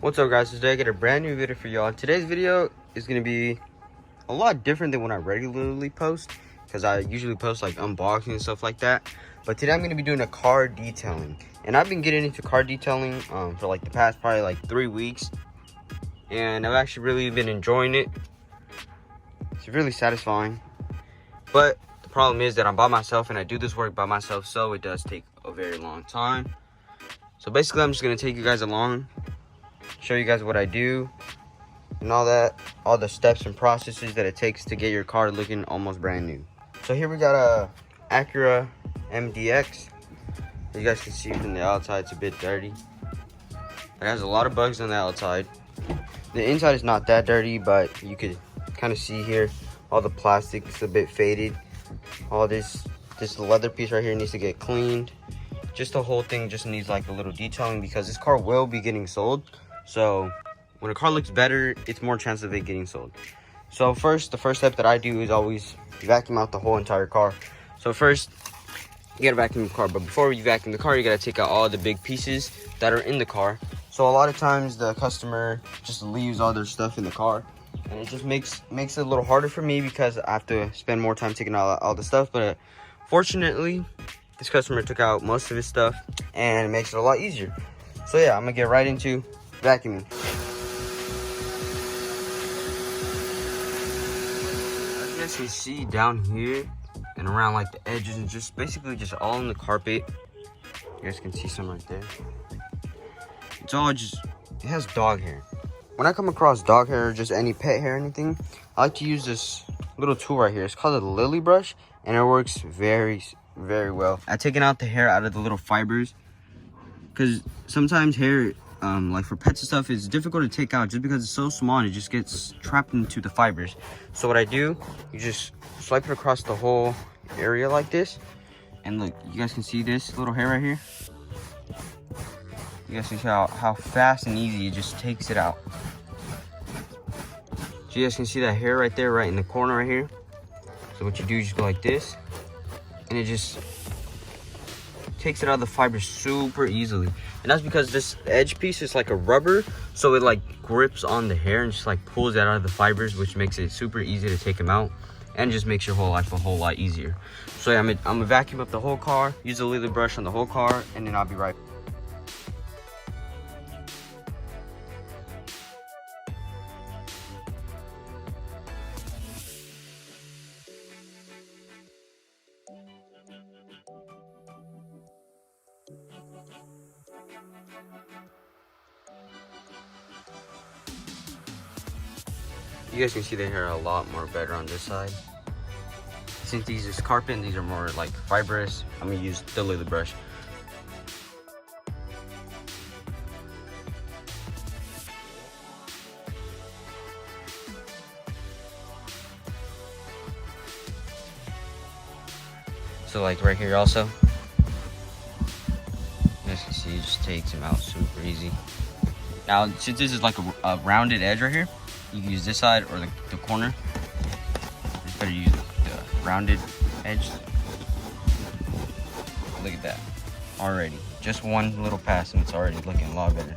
What's up, guys? Today I got a brand new video for y'all. Today's video is going to be a lot different than when I regularly post, because I usually post like unboxing and stuff like that. But today I'm going to be doing a car detailing, and I've been getting into car detailing for like the past probably like 3 weeks, and I've actually really been enjoying it. It's really satisfying, but the problem is that I'm by myself and I do this work by myself, so it does take a very long time. So basically I'm just going to take you guys along, show you guys what I do and all that, all the steps and processes that it takes to get your car looking almost brand new. So here we got a Acura MDX. As you guys can see from the outside, it's a bit dirty. It has a lot of bugs on the outside. The inside is not that dirty, but you could kind of see here all the plastic is a bit faded. All this leather piece right here needs to get cleaned. Just the whole thing just needs like a little detailing, because this car will be getting sold. So when a car looks better, it's more chance of it getting sold. So the first step that I do is always vacuum out the whole entire car. So first, you gotta vacuum the car, but before you vacuum the car, you gotta take out all the big pieces that are in the car. So a lot of times the customer just leaves all their stuff in the car, and it just makes it a little harder for me because I have to spend more time taking out all the stuff. But fortunately, this customer took out most of his stuff, and it makes it a lot easier. So yeah, I'm gonna get right into vacuuming. As you guys can see down here and around like the edges and just basically just all in the carpet, you guys can see some right there. It's all just, it has dog hair. When I come across dog hair or just any pet hair or anything, I like to use this little tool right here. It's called a lily brush, and it works very well at taking out the hair out of the little fibers, because sometimes hair like for pets and stuff is difficult to take out just because it's so small and it just gets trapped into the fibers. So what I do, you just swipe it across the whole area like this, and look, you guys can see this little hair right here. You guys can see how fast and easy it just takes it out. So you guys can see that hair right there, right in the corner right here. So what you do is just go like this, and it just takes it out of the fibers super easily. And that's because this edge piece is like a rubber, so it like grips on the hair and just like pulls that out of the fibers, which makes it super easy to take them out and just makes your whole life a whole lot easier. So yeah, I'm gonna vacuum up the whole car, use a lily brush on the whole car, and then I'll be right back. You guys can see the hair a lot more better on this side. Since these is carpet and these are more like fibrous, I'm gonna use the lily brush. So like right here also, you guys can see it just takes them out super easy. Now since this is like a rounded edge right here, you can use this side or the corner. It's better to use the rounded edge. Look at that. Already. Just one little pass and it's already looking a lot better.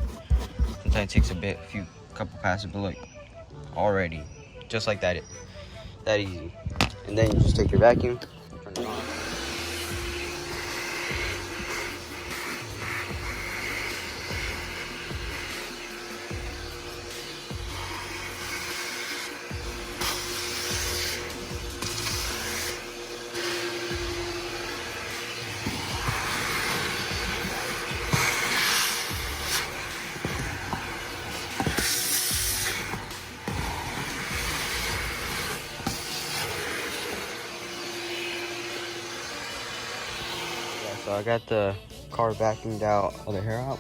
Sometimes it takes a couple passes, but look, already. Just like that. That easy. And then you just take your vacuum, turn it on. So I got the car vacuumed out, all the hair out.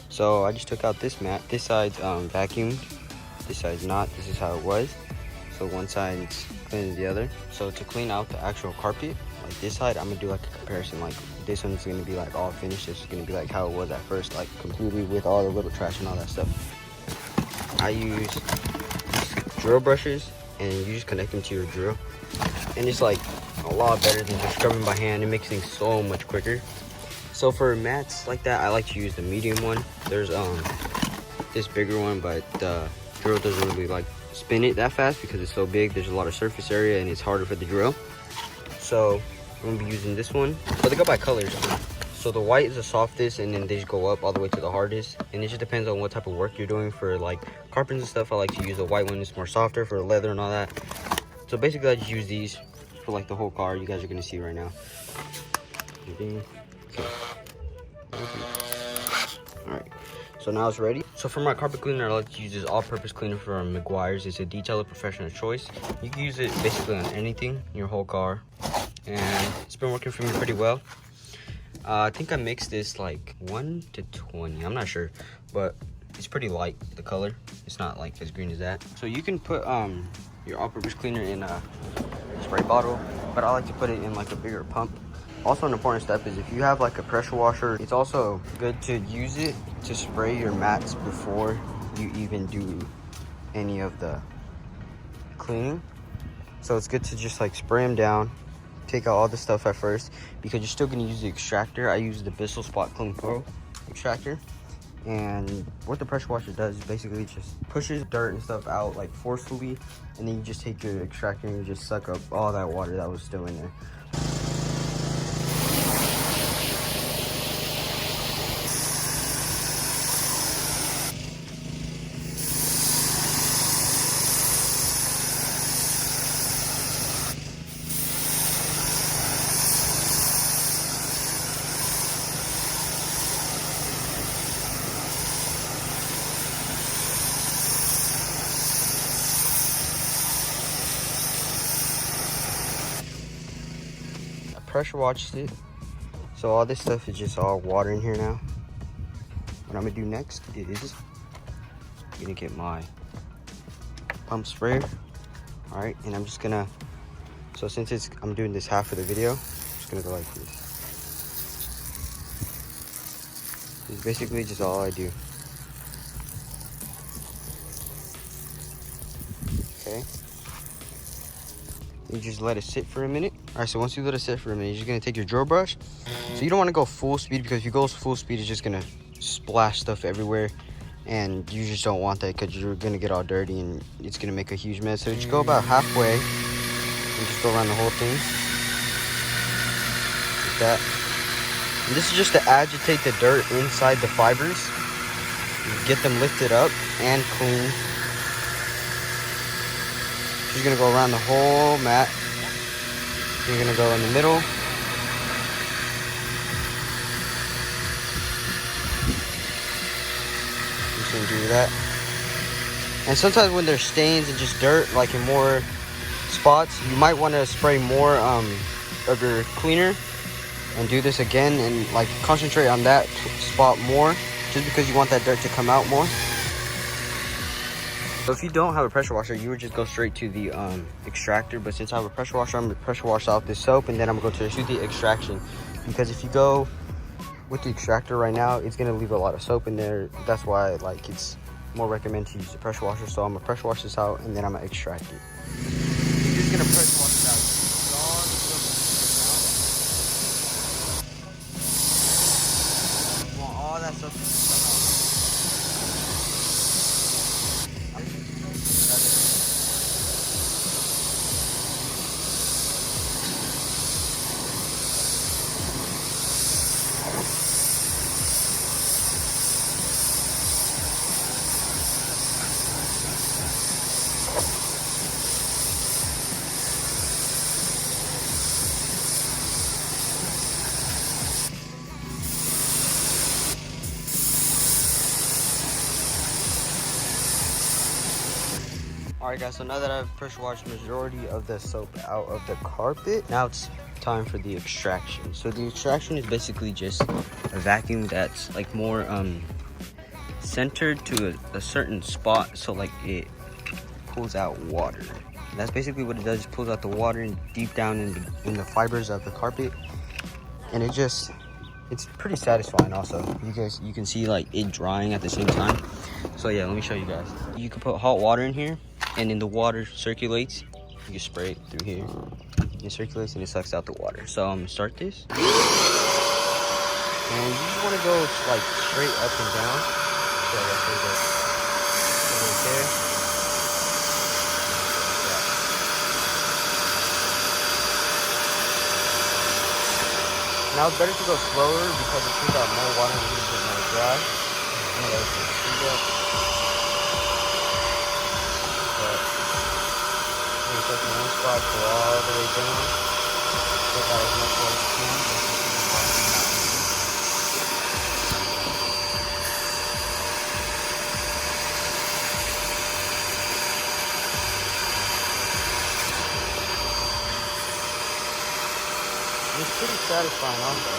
So I just took out this mat. This side's vacuumed, this side's not. This is how it was. So one side's cleaner than the other. So to clean out the actual carpet, like this side, I'm gonna do like a comparison. Like this one's gonna be like all finished. This is gonna be like how it was at first, like completely with all the little trash and all that stuff. I use drill brushes, and you just connect them to your drill, and it's like a lot better than just scrubbing by hand. It makes things so much quicker. So for mats like that, I like to use the medium one. There's this bigger one, but the drill doesn't really like spin it that fast because it's so big. There's a lot of surface area and it's harder for the drill. So I'm gonna be using this one. But they go by colors. So the white is the softest, and then they just go up all the way to the hardest. And it just depends on what type of work you're doing. For like carpets and stuff, I like to use the white one. It's more softer for leather and all that. So basically I just use these for like the whole car. You guys are gonna see right now. Alright, so now it's ready. So for my carpet cleaner, I like to use this all-purpose cleaner from Meguiar's. It's a detailer professional choice. You can use it basically on anything in your whole car, and it's been working for me pretty well. I think I mixed this like 1 to 20, I'm not sure, but it's pretty light, the color. It's not like as green as that. So you can put your all-purpose cleaner in a spray bottle, but I like to put it in like a bigger pump. Also, an important step is if you have like a pressure washer, it's also good to use it to spray your mats before you even do any of the cleaning. So it's good to just like spray them down, take out all the stuff at first, because you're still gonna use the extractor. I use the Bissell Spot Clean Pro extractor. And what the pressure washer does is basically just pushes dirt and stuff out like forcefully, and then you just take your extractor and you just suck up all that water that was still in there. Pressure washed it, so all this stuff is just all water in here now. What I'm gonna do next is I'm gonna get my pump sprayer. All right, and I'm just gonna, so since I'm doing this half of the video, I'm just gonna go like this. This is basically just all I do. Okay, you just let it sit for a minute. All right, so once you let it sit for a minute, you're just gonna take your drill brush. So you don't wanna go full speed, because if you go full speed, it's just gonna splash stuff everywhere. And you just don't want that, because you're gonna get all dirty and it's gonna make a huge mess. So just go about halfway and just go around the whole thing. Like that. And this is just to agitate the dirt inside the fibers. Get them lifted up and clean. Just gonna go around the whole mat. You're gonna go in the middle. Just gonna do that. And sometimes when there's stains and just dirt, like in more spots, you might want to spray more of your cleaner and do this again and like concentrate on that spot more, just because you want that dirt to come out more. So if you don't have a pressure washer, you would just go straight to the extractor. But since I have a pressure washer, I'm gonna pressure wash out this soap, and then I'm gonna go to the extraction. Because if you go with the extractor right now, it's gonna leave a lot of soap in there. That's why like it's more recommended to use the pressure washer. So I'm gonna pressure wash this out, and then I'm gonna extract it. You're just gonna pressure wash it out. You want all that stuff to come out. Alright guys, so now that I've pressure washed majority of the soap out of the carpet, now it's time for the extraction. So the extraction is basically just a vacuum that's like more centered to a certain spot, so like it pulls out water. And that's basically what it does. It pulls out the water and deep down in the fibers of the carpet, and it's pretty satisfying. Also, you can see like it drying at the same time. So yeah, let me show you guys. You can put hot water in here, and then the water circulates. You can spray it through here. It circulates and it sucks out the water. So I'm gonna start this, and you just want to go like straight up and down. So that's Now it's better to go slower because it pulls out more water and leaves it more dry. I'm gonna let it speed up. But I'm gonna take one spot, go all the way down. Take out as much water as you can. It's pretty satisfying also.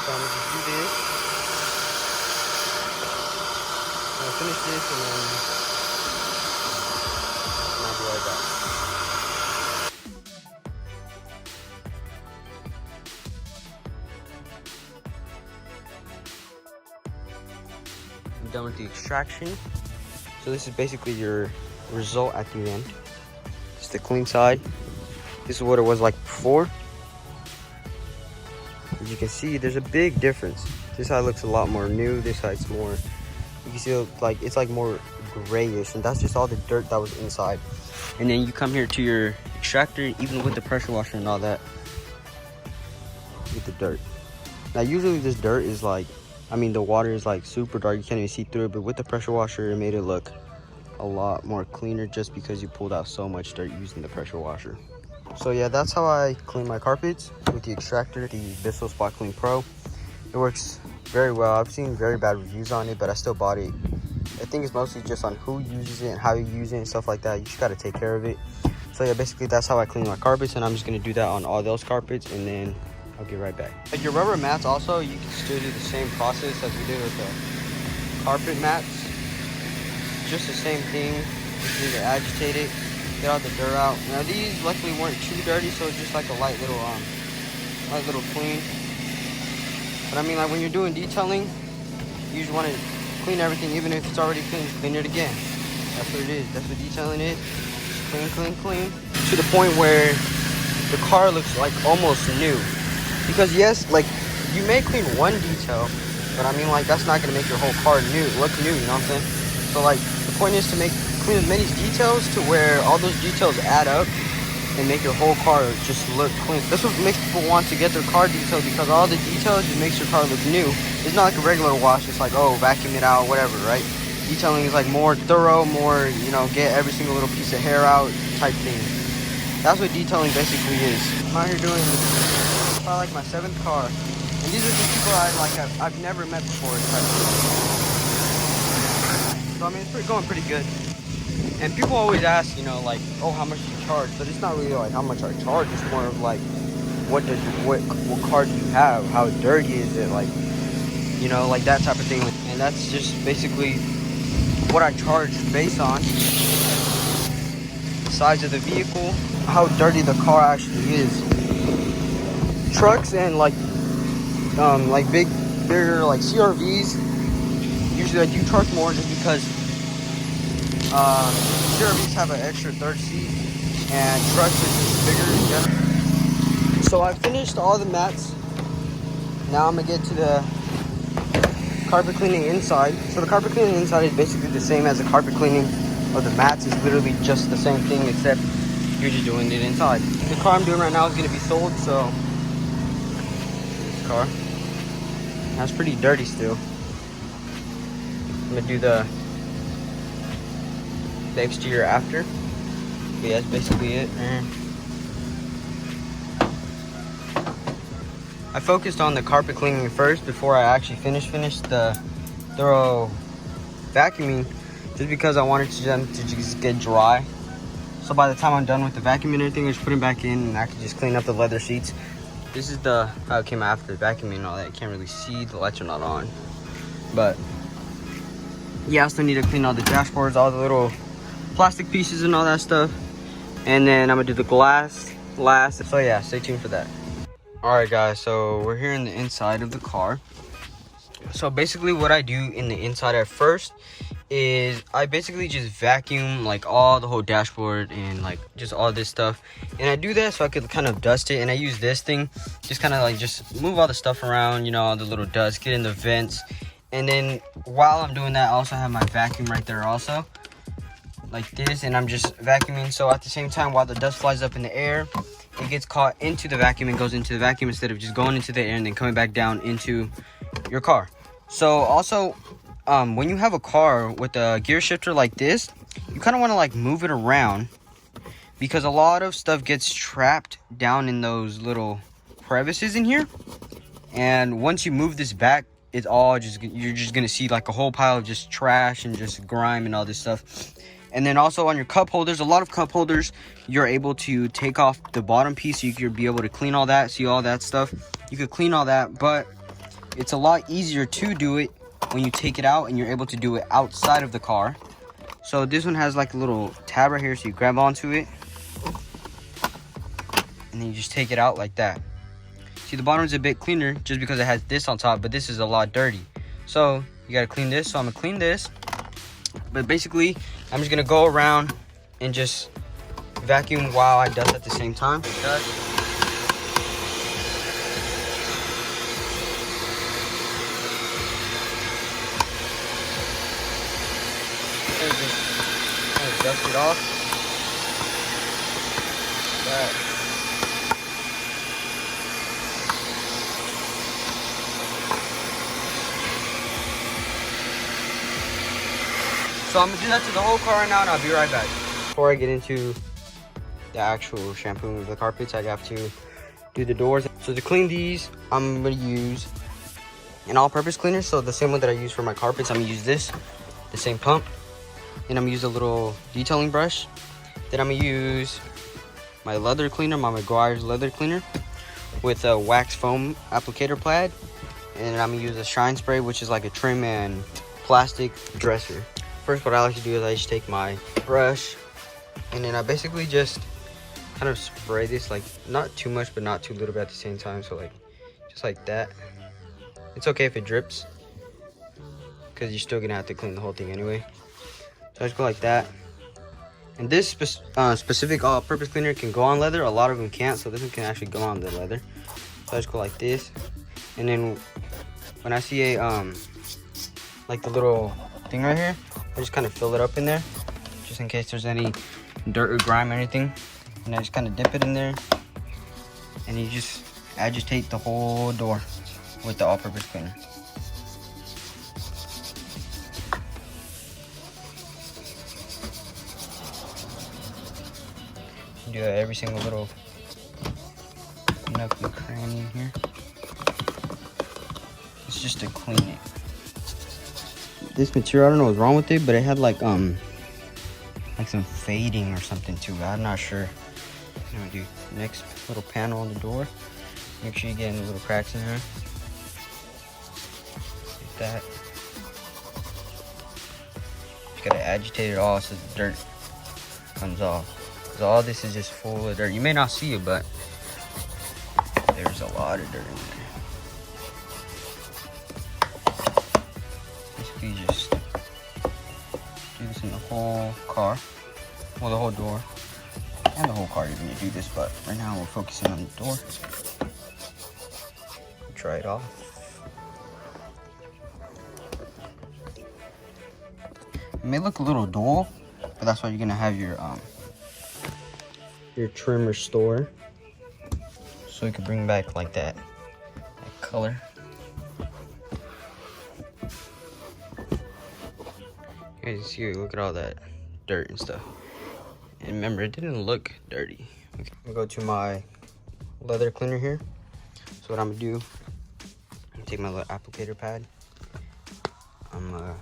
So I'm gonna just do this. I'm gonna finish this and then I'll be right back. I'm done with the extraction. So this is basically your result at the end. It's the clean side. This is what it was like before. As you can see, there's a big difference. This side looks a lot more new. This side's more, you can see it's like more grayish, and that's just all the dirt that was inside. And then you come here to your extractor, even with the pressure washer and all that, with the dirt. Now usually this dirt is like, I mean the water is like super dark, you can't even see through it, but with the pressure washer it made it look a lot more cleaner just because you pulled out so much dirt using the pressure washer. So yeah, that's how I clean my carpets with the extractor, the Bissell Spot Clean Pro. It works very well. I've seen very bad reviews on it, but I still bought it. I think it's mostly just on who uses it and how you use it and stuff like that. You just gotta take care of it. So yeah, basically that's how I clean my carpets, and I'm just gonna do that on all those carpets, and then I'll get right back. Like your rubber mats also, you can still do the same process as we did with the carpet mats. Just the same thing. Just need to agitate it, get all the dirt out. Now these luckily weren't too dirty, so it's just like a light little clean. But I mean, like when you're doing detailing, you just want to clean everything, even if it's already clean, just clean it again. That's what it is. That's what detailing is. Just clean, clean, clean. To the point where the car looks like almost new. Because yes, like you may clean one detail, but I mean like that's not gonna make your whole car look new, you know what I'm saying? So like the point is to clean as many details to where all those details add up and make your whole car just look clean. That's what makes people want to get their car detailed, because all the details just makes your car look new. It's not like a regular wash, it's like, oh, vacuum it out, whatever, right? Detailing is like more thorough, more, you know, get every single little piece of hair out type thing. That's what detailing basically is. I'm out here doing probably like my 7th car. And these are just people I've never met before. So I mean, it's going pretty good. And people always ask, you know, like, oh, how much do you charge? But it's not really like how much I charge. It's more of like, what car do you have? How dirty is it? Like, you know, like that type of thing. And that's just basically what I charge based on the size of the vehicle, how dirty the car actually is. Trucks and like bigger like CRVs, usually I do charge more just because CRVs have an extra third seat and trucks are just bigger in general. So I finished all the mats. Now I'm gonna get to the carpet cleaning inside. So the carpet cleaning inside is basically the same as the carpet cleaning of the mats. It's literally just the same thing, except you're just doing it inside. The car I'm doing right now is gonna be sold, so this car. That's pretty dirty still. I'm gonna do the exterior after. But yeah, that's basically it. I focused on the carpet cleaning first before I actually finished the thorough vacuuming, just because I wanted them to just get dry. So by the time I'm done with the vacuum and everything, I just put them back in and I can just clean up the leather seats. This is how it came out after the vacuuming and all that. You can't really see, the lights are not on. But yeah, I still need to clean all the dashboards, all the little plastic pieces and all that stuff. And then I'm gonna do the glass last. So yeah, stay tuned for that. Alright guys, so we're here in the inside of the car. So basically what I do in the inside at first is I basically just vacuum like all the whole dashboard and like just all this stuff. And I do that so I could kind of dust it, and I use this thing just kind of like just move all the stuff around, you know, all the little dust, get in the vents. And then while I'm doing that, I also have my vacuum right there also, like this, and I'm just vacuuming. So at the same time, while the dust flies up in the air it gets caught into the vacuum and goes into the vacuum instead of just going into the air and then coming back down into your car. So also, when you have a car with a gear shifter like this, you kind of want to like move it around, because a lot of stuff gets trapped down in those little crevices in here. And once you move this back, it's all just, you're just gonna see like a whole pile of just trash and just grime and all this stuff. And then also on your cup holders, a lot of cup holders, you're able to take off the bottom piece, so you could be able to clean all that, see all that stuff. You could clean all that, but it's a lot easier to do it when you take it out and you're able to do it outside of the car. So this one has like a little tab right here, so you grab onto it and then you just take it out like that. See, the bottom's a bit cleaner just because it has this on top, but this is a lot dirty. So you gotta clean this. So I'm gonna clean this. But basically, I'm just gonna go around and just vacuum while I dust at the same time. Just dust it off. That. So I'm gonna do that to the whole car right now, and I'll be right back. Before I get into the actual shampooing of the carpets, I have to do the doors. So to clean these, I'm gonna use an all-purpose cleaner. So the same one that I use for my carpets, I'm gonna use this, the same pump. Then I'm gonna use a little detailing brush. Then I'm gonna use my leather cleaner, my Meguiar's leather cleaner, with a wax foam applicator pad. And I'm gonna use a shine spray, which is like a trim and plastic dresser. First, what I like to do is I just take my brush and then I basically just kind of spray this, like not too much but not too little bit at the same time. So like just like that. It's okay if it drips because you're still gonna have to clean the whole thing anyway. So I just go like that. And this specific all-purpose cleaner can go on leather. A lot of them can't, so this one can actually go on the leather. So I just go like this, and then when I see a like the little thing right here, I just kind of fill it up in there, just in case there's any dirt or grime or anything. And I just kind of dip it in there, and you just agitate the whole door with the all-purpose cleaner. Do every single little nook and cranny in here. It's just to clean it. This material, I don't know what's wrong with it, but it had like some fading or something to it. I'm not sure. I'm gonna do next little panel on the door. Make sure you get any little cracks in there. Like that. Just gotta agitate it all so the dirt comes off. Because all this is just full of dirt. You may not see it, but there's a lot of dirt in there. Just do this in the whole car, well, the whole door and the whole car. You're gonna do this, but right now we're focusing on the door. Try it off. It may look a little dull, but that's why you're gonna have your trim restore, so you can bring back like that color. You guys see, look at all that dirt and stuff. And remember, it didn't look dirty. Okay. I'm gonna go to my leather cleaner here. So what I'm gonna do, I'm gonna take my little applicator pad. I'm gonna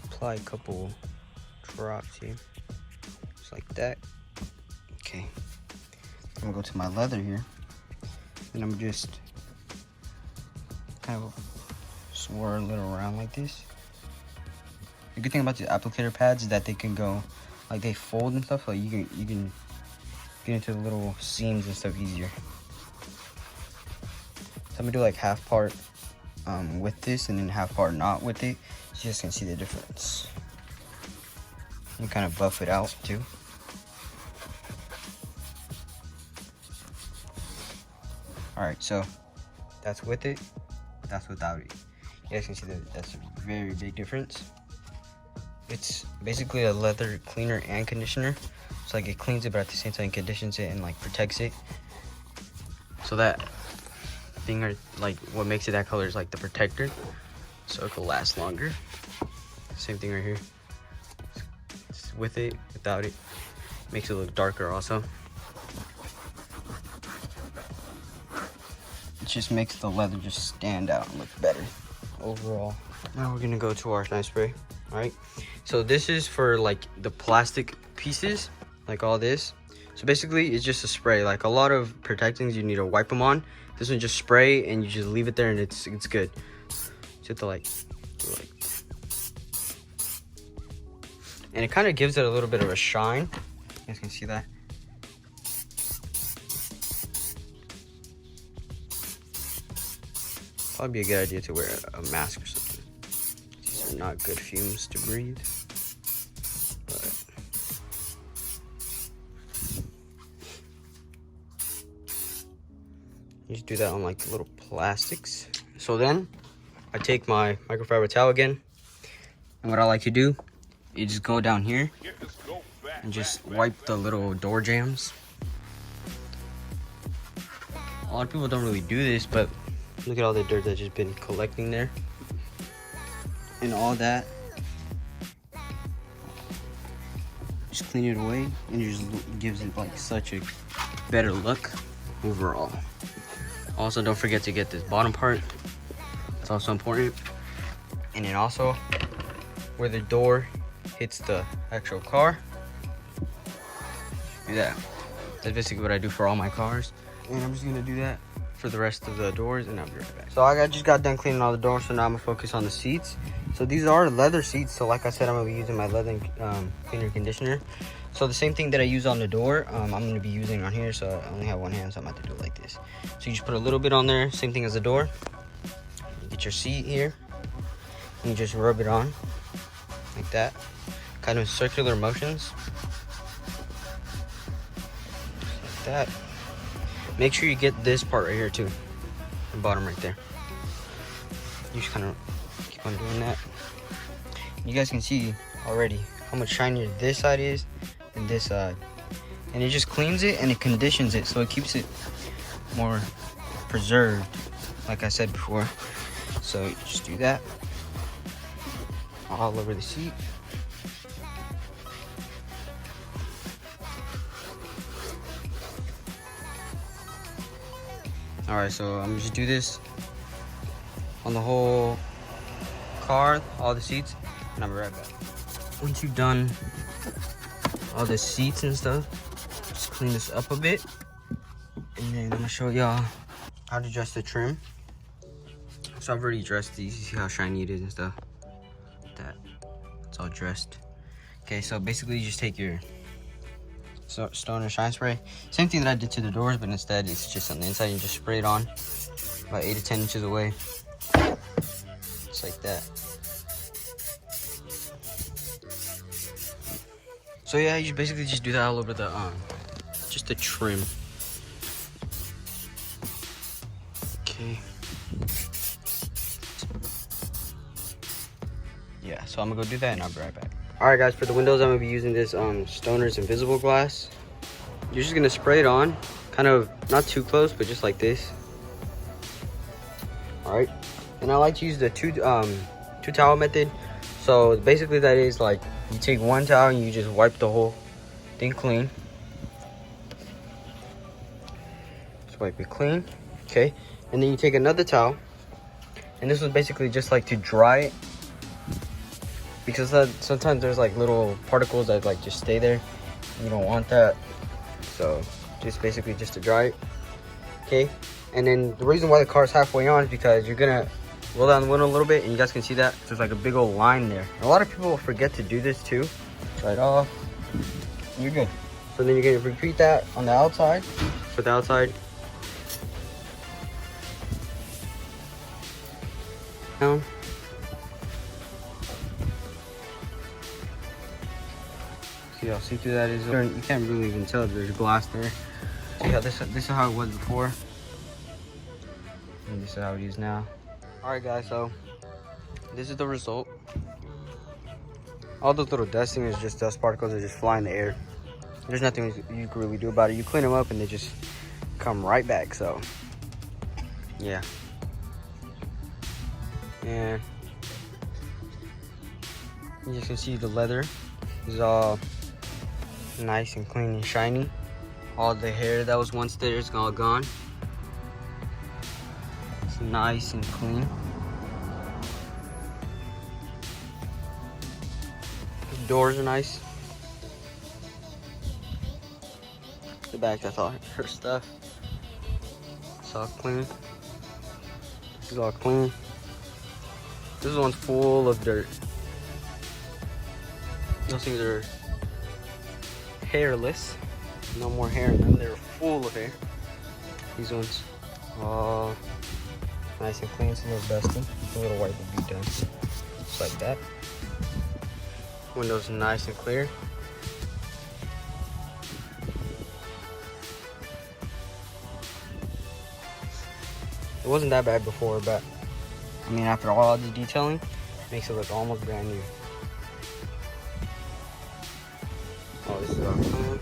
apply a couple drops here, just like that. Okay. I'm gonna go to my leather here, and I'm just kind of swirl it around like this. The good thing about the applicator pads is that they can go, like they fold and stuff, like you can get into the little seams and stuff easier. So I'm gonna do like half part with this and then half part not with it, so you guys can see the difference. You kind of buff it out too. Alright, so that's with it, that's without it. You guys can see that that's a very big difference. It's basically a leather cleaner and conditioner. It's like it cleans it, but at the same time conditions it and like protects it. So that thing, or like what makes it that color, is like the protector, so it will last longer. Same thing right here. It's with it, without it, makes it look darker also. It just makes the leather just stand out and look better overall. Now we're gonna go to our shine spray. All right, so this is for like the plastic pieces, like all this. So basically it's just a spray. Like a lot of protectings, you need to wipe them on. This one just spray and you just leave it there and it's good. Just have to like and it kind of gives it a little bit of a shine. You guys can see that. Probably be a good idea to wear a mask or something. These are not good fumes to breathe. But you just do that on like the little plastics. So then I take my microfiber towel again, and what I like to do is just go down here and just wipe the little door jambs. A lot of people don't really do this, but look at all the dirt that's just been collecting there and all that. Just clean it away, and it just gives it like such a better look overall. Also, don't forget to get this bottom part. It's also important. And then also where the door hits the actual car, do that. That's basically what I do for all my cars. And I'm just gonna do that for the rest of the doors, and I'll be right back. So I just got done cleaning all the doors, so now I'm gonna focus on the seats. So these are leather seats, so like I said, I'm gonna be using my leather cleaner conditioner. So the same thing that I use on the door, I'm gonna be using on here. So I only have one hand, so I'm gonna have to do it like this. So you just put a little bit on there, same thing as the door. Get your seat here, and you just rub it on like that, kind of circular motions, like that. Make sure you get this part right here too, the bottom right there. You just kind of keep on doing that. You guys can see already how much shinier this side is than this side. And it just cleans it and it conditions it, so it keeps it more preserved, like I said before. So you just do that all over the seat. All right, so I'm gonna just do this on the whole car, all the seats, and I'll be right back. Once you've done all the seats and stuff, just clean this up a bit, and then I'm gonna show y'all how to dress the trim. So I've already dressed these. You see how shiny it is and stuff. It's all dressed. Okay, so basically you just take your stoner shine spray, same thing that I did to the doors, but instead it's just on the inside. You just spray it on about 8 to 10 inches away, just like that. So yeah, you basically just do that all over the just the trim. Okay. Yeah, so I'm gonna go do that and I'll be right back. All right guys, for the windows I'm gonna be using this Stoner's Invisible Glass. You're just gonna spray it on, kind of not too close, but just like this. All right, and I like to use the two towel method. So basically that is like you take one towel and you just wipe the whole thing clean. Just wipe it clean, okay? And then you take another towel, and this was basically just like to dry it, because sometimes there's like little particles that like just stay there. You don't want that. So just basically just to dry it, okay? And then the reason why the car's halfway on is because you're gonna roll down the window a little bit, and you guys can see that there's like a big old line there. And a lot of people forget to do this too. Dry it off, and you're good. So then you're gonna repeat that on the outside. For the outside, down. See how see-through that is. You can't really even tell if there's glass there. See how this is how it was before, and this is how it is now. All right guys, so this is the result. All those little dusting is just dust particles that just fly in the air. There's nothing you can really do about it. You clean them up and they just come right back. So yeah. And you can see the leather is all nice and clean and shiny. All the hair that was once there is all gone. It's nice and clean. The doors are nice. The back, that's all her stuff. It's all clean. This is all clean. This one's full of dirt. Those things are hairless. No more hair in them. They're full of hair. These ones, all nice and clean. It's a little dusty. A little wipe would be done. Just like that. Windows nice and clear. It wasn't that bad before, but I mean, after all the detailing, it makes it look almost brand new. Oh, this is all clean.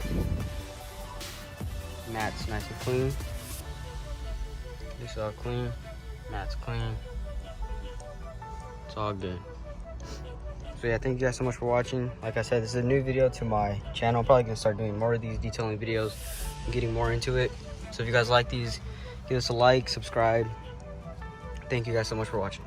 Mattes nice and clean. This is all clean. Mattes clean. It's all good. So yeah, thank you guys so much for watching. Like I said, this is a new video to my channel. I'm probably gonna start doing more of these detailing videos and getting more into it. So if you guys like these, give us a like, subscribe. Thank you guys so much for watching.